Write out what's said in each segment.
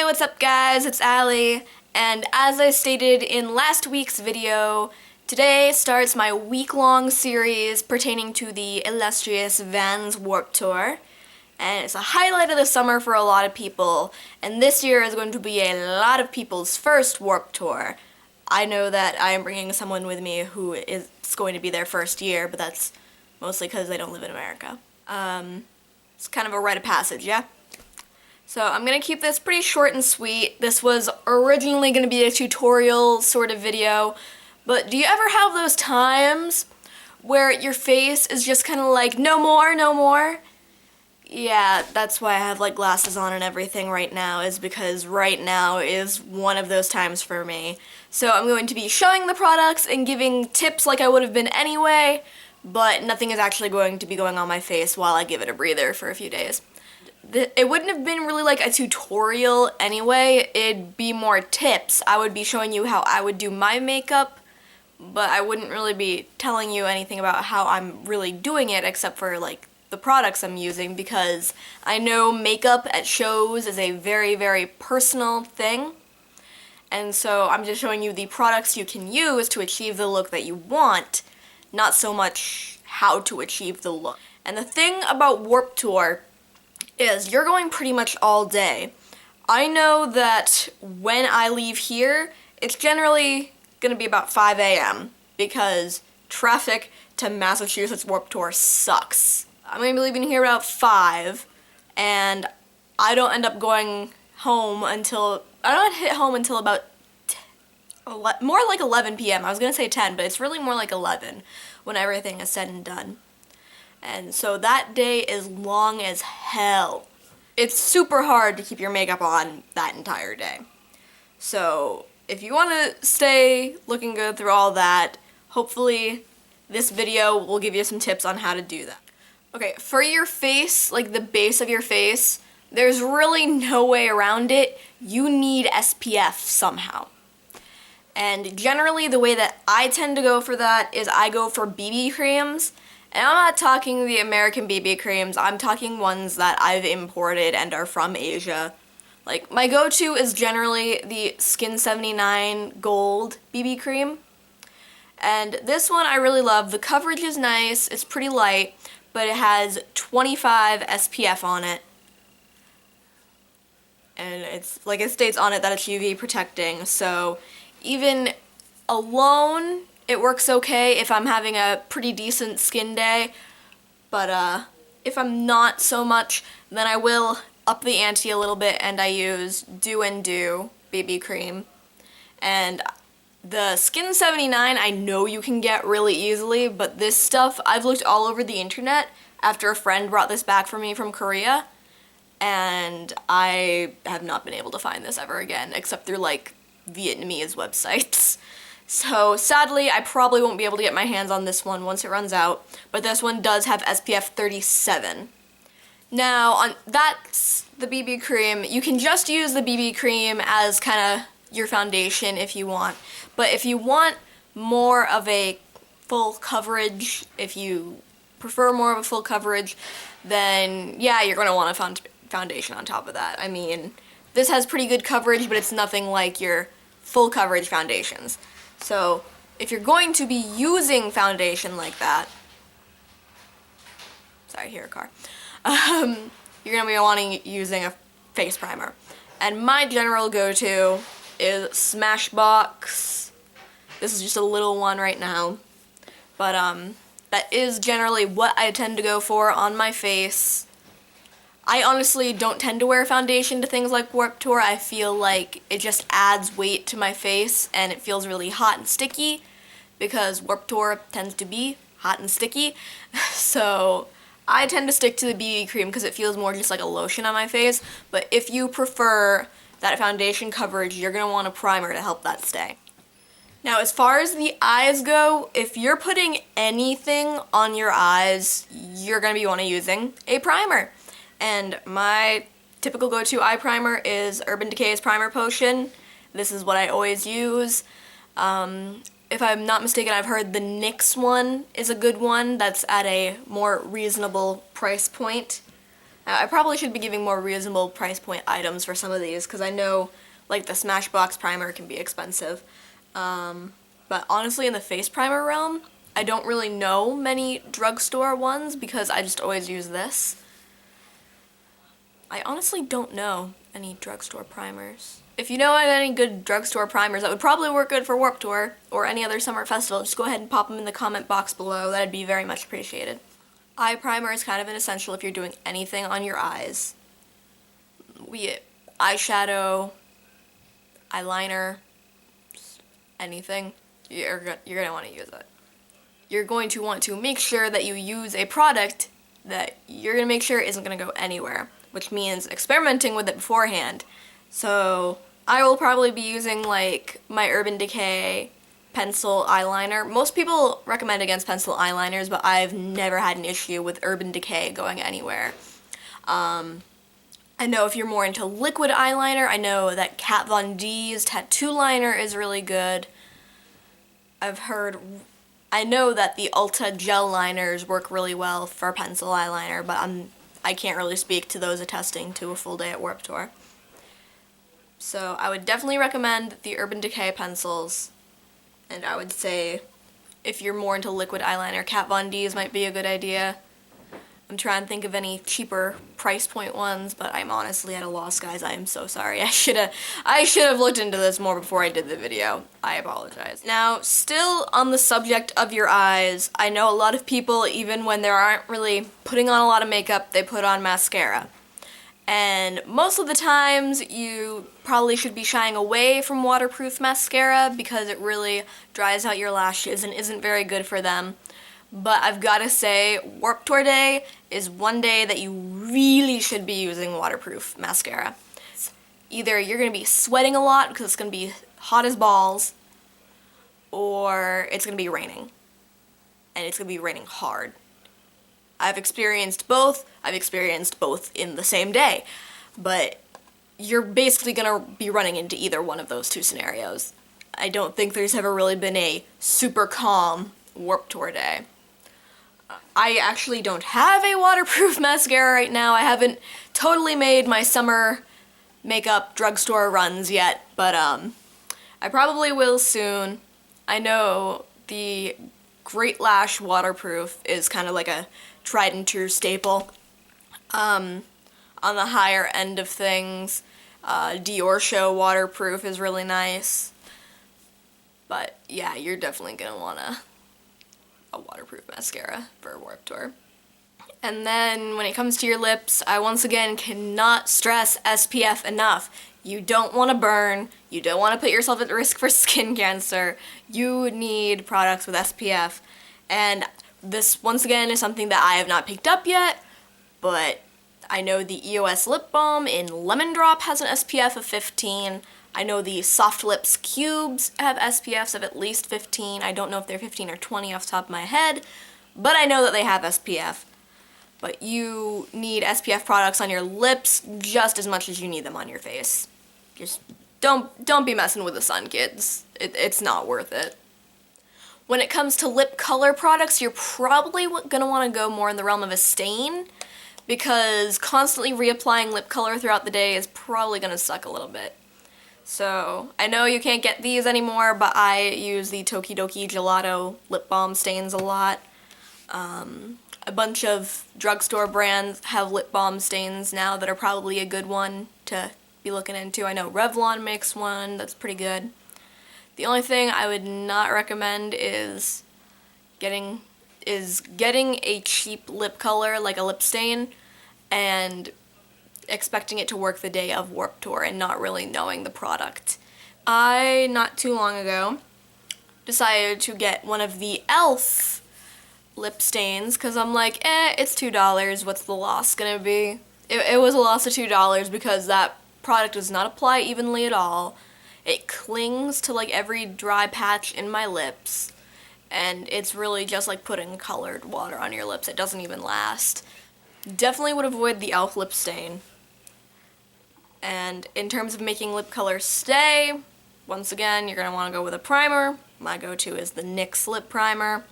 what's up guys, it's Allie, and as I stated in last week's video, today starts my week-long series pertaining to the illustrious Vans Warped Tour, and it's a highlight of the summer for a lot of people, and this year is going to be a lot of people's first Warped Tour. I know that I am bringing someone with me who is going to be their first year, but that's mostly because they don't live in America. It's kind of a rite of passage, yeah? So I'm going to keep this pretty short and sweet. This was originally going to be a tutorial sort of video, but do you ever have those times where your face is just kind of like, no more, no more? Yeah, that's why I have like glasses on and everything right now, is because right now is one of those times for me. So I'm going to be showing the products and giving tips like I would have been anyway, but nothing is actually going to be going on my face while I give it a breather for a few days. It wouldn't have been really like a tutorial anyway, it'd be more tips. I would be showing you how I would do my makeup, but I wouldn't really be telling you anything about how I'm really doing it except for like the products I'm using, because I know makeup at shows is a very, very personal thing. And so I'm just showing you the products you can use to achieve the look that you want, not so much how to achieve the look. And the thing about Warped Tour is you're going pretty much all day. I know that when I leave here, it's generally going to be about 5 a.m. because traffic to Massachusetts Warped Tour sucks. I'm going to be leaving here about 5, and I don't end up going home until, I don't hit home until about more like 11 p.m. I was going to say 10, but it's really more like 11 when everything is said and done. And so that day is long as hell. It's super hard to keep your makeup on that entire day. So if you want to stay looking good through all that, hopefully this video will give you some tips on how to do that. Okay, for your face, like the base of your face, there's really no way around it. You need SPF somehow. And generally the way that I tend to go for that is I go for BB creams. And I'm not talking the American BB creams, I'm talking ones that I've imported and are from Asia. Like, my go-to is generally the Skin 79 Gold BB cream. And this one I really love. The coverage is nice, it's pretty light, but it has 25 SPF on it. And it's, like it states on it that it's UV protecting, so even alone, it works okay if I'm having a pretty decent skin day, but if I'm not so much, then I will up the ante a little bit and I use Do and Do BB cream. And the Skin 79 I know you can get really easily, but this stuff I've looked all over the internet after a friend brought this back for me from Korea, and I have not been able to find this ever again except through like Vietnamese websites. So sadly, I probably won't be able to get my hands on this one once it runs out, but this one does have SPF 37. Now, that's the BB cream. You can just use the BB cream as kind of your foundation if you want, but if you want more of a full coverage, if you prefer more of a full coverage, then yeah, you're going to want a foundation on top of that. I mean, this has pretty good coverage, but it's nothing like your full coverage foundations. So, if you're going to be using foundation like that, sorry, I hear a car, you're going to be wanting using a face primer. And my general go-to is Smashbox. This is just a little one right now, but that is generally what I tend to go for on my face. I honestly don't tend to wear foundation to things like Warped Tour. I feel like it just adds weight to my face and it feels really hot and sticky because Warped Tour tends to be hot and sticky. So I tend to stick to the BB cream because it feels more just like a lotion on my face. But if you prefer that foundation coverage, you're going to want a primer to help that stay. Now, as far as the eyes go, if you're putting anything on your eyes, you're going to be wanting using a primer. And my typical go-to eye primer is Urban Decay's Primer Potion. This is what I always use. If I'm not mistaken, I've heard the NYX one is a good one that's at a more reasonable price point. I probably should be giving more reasonable price point items for some of these, because I know, like, the Smashbox primer can be expensive. But honestly, in the face primer realm, I don't really know many drugstore ones, because I just always use this. I honestly don't know any drugstore primers. If you know of any good drugstore primers that would probably work good for Warped Tour or any other summer festival, just go ahead and pop them in the comment box below. That'd be very much appreciated. Eye primer is kind of an essential if you're doing anything on your eyes. Eyeshadow, eyeliner, anything, you're gonna want to use it. You're going to want to make sure that you use a product that you're gonna make sure isn't gonna go anywhere, which means experimenting with it beforehand. So I will probably be using like my Urban Decay pencil eyeliner. Most people recommend against pencil eyeliners, but I've never had an issue with Urban Decay going anywhere. I know if you're more into liquid eyeliner, I know that Kat Von D's tattoo liner is really good. I know that the Ulta gel liners work really well for pencil eyeliner, but I can't really speak to those attesting to a full day at Warped Tour. So I would definitely recommend the Urban Decay pencils, and I would say if you're more into liquid eyeliner, Kat Von D's might be a good idea. I'm trying to think of any cheaper price point ones, but I'm honestly at a loss, guys. I am so sorry. I should have looked into this more before I did the video. I apologize. Now, still on the subject of your eyes, I know a lot of people, even when they aren't really putting on a lot of makeup, they put on mascara. And most of the times, you probably should be shying away from waterproof mascara because it really dries out your lashes and isn't very good for them. But I've got to say, Warped Tour Day is one day that you really should be using waterproof mascara. Either you're going to be sweating a lot because it's going to be hot as balls, or it's going to be raining. And it's going to be raining hard. I've experienced both in the same day. But you're basically going to be running into either one of those two scenarios. I don't think there's ever really been a super calm Warped Tour day. I actually don't have a waterproof mascara right now. I haven't totally made my summer makeup drugstore runs yet, but I probably will soon. I know the Great Lash waterproof is kind of like a tried and true staple. On the higher end of things, Dior Show waterproof is really nice. But yeah, you're definitely gonna want a waterproof mascara for Warped Tour. And then when it comes to your lips, I once again cannot stress SPF enough. You don't want to burn, you don't want to put yourself at risk for skin cancer. You need products with SPF. And this, once again, is something that I have not picked up yet, but I know the EOS lip balm in Lemon Drop has an SPF of 15. I know the Soft Lips cubes have SPFs of at least 15. I don't know if they're 15 or 20 off the top of my head, but I know that they have SPF. But you need SPF products on your lips just as much as you need them on your face. Just don't be messing with the sun, kids. It's not worth it. When it comes to lip color products, you're probably gonna want to go more in the realm of a stain, because constantly reapplying lip color throughout the day is probably gonna suck a little bit. So, I know you can't get these anymore, but I use the Tokidoki Gelato lip balm stains a lot. A bunch of drugstore brands have lip balm stains now that are probably a good one to be looking into. I know Revlon makes one that's pretty good. The only thing I would not recommend is getting a cheap lip color, like a lip stain, and expecting it to work the day of Warped Tour and not really knowing the product. I, not too long ago, decided to get one of the e.l.f. lip stains, because I'm like, it's $2, what's the loss gonna be? It was a loss of $2 because that product does not apply evenly at all. It clings to like every dry patch in my lips, and it's really just like putting colored water on your lips. It doesn't even last. Definitely would avoid the e.l.f. lip stain. And in terms of making lip color stay, once again, you're going to want to go with a primer. My go-to is the NYX lip primer.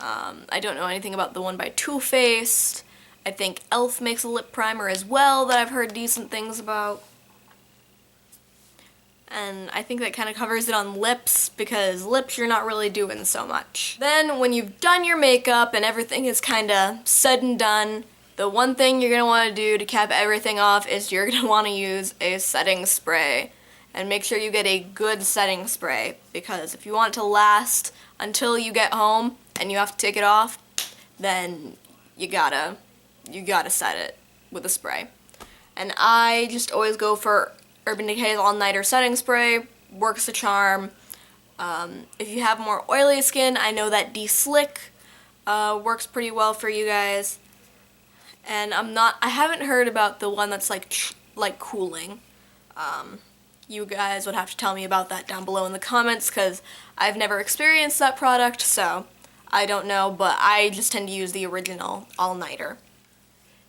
I don't know anything about the one by Too Faced. I think e.l.f. makes a lip primer as well that I've heard decent things about. And I think that kind of covers it on lips, because lips you're not really doing so much. Then when you've done your makeup and everything is kind of said and done, the one thing you're going to want to do to cap everything off is you're going to want to use a setting spray. And make sure you get a good setting spray, because if you want it to last until you get home and you have to take it off, then you gotta set it with a spray. And I just always go for Urban Decay's All Nighter Setting Spray. Works a charm. If you have more oily skin, I know that De-Slick works pretty well for you guys. And I haven't heard about the one that's like cooling. You guys would have to tell me about that down below in the comments, because I've never experienced that product, so I don't know, but I just tend to use the original All Nighter.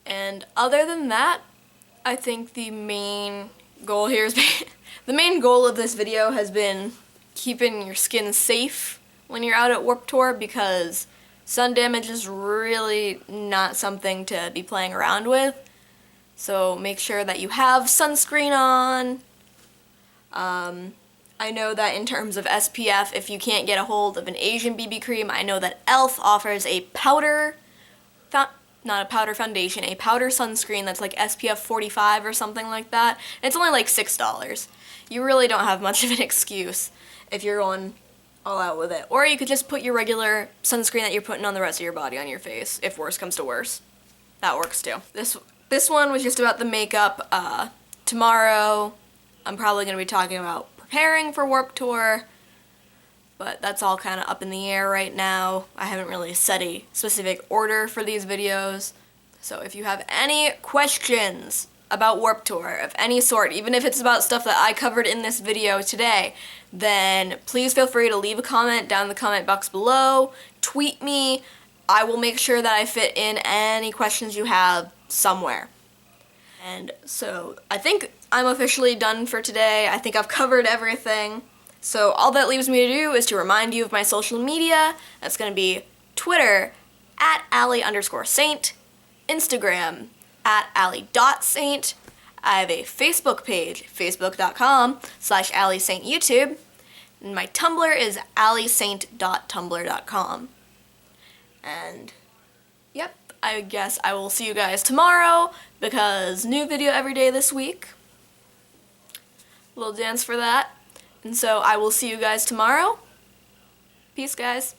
And other than that, I think the main goal here is the main goal of this video has been keeping your skin safe when you're out at Warped Tour, because sun damage is really not something to be playing around with. So make sure that you have sunscreen on. I know that in terms of SPF, if you can't get a hold of an Asian BB cream, I know that e.l.f. offers a powder, not a powder foundation, a powder sunscreen that's like SPF 45 or something like that. And it's only like $6. You really don't have much of an excuse if you're going all out with it. Or you could just put your regular sunscreen that you're putting on the rest of your body on your face, if worse comes to worse. That works too. This one was just about the makeup. Tomorrow, I'm probably going to be talking about preparing for Warped Tour, but that's all kind of up in the air right now. I haven't really set a specific order for these videos. So if you have any questions about Warped Tour of any sort, even if it's about stuff that I covered in this video today, then please feel free to leave a comment down in the comment box below. Tweet me. I will make sure that I fit in any questions you have somewhere. And so I think I'm officially done for today. I think I've covered everything. So all that leaves me to do is to remind you of my social media. That's going to be Twitter @Allie_Saint, Instagram @Allie.Saint. I have a Facebook page, facebook.com/AllieSaintYouTube. And my Tumblr is alliesaint.tumblr.com. And yep, I guess I will see you guys tomorrow, because new video every day this week. Little dance for that. And so I will see you guys tomorrow. Peace, guys.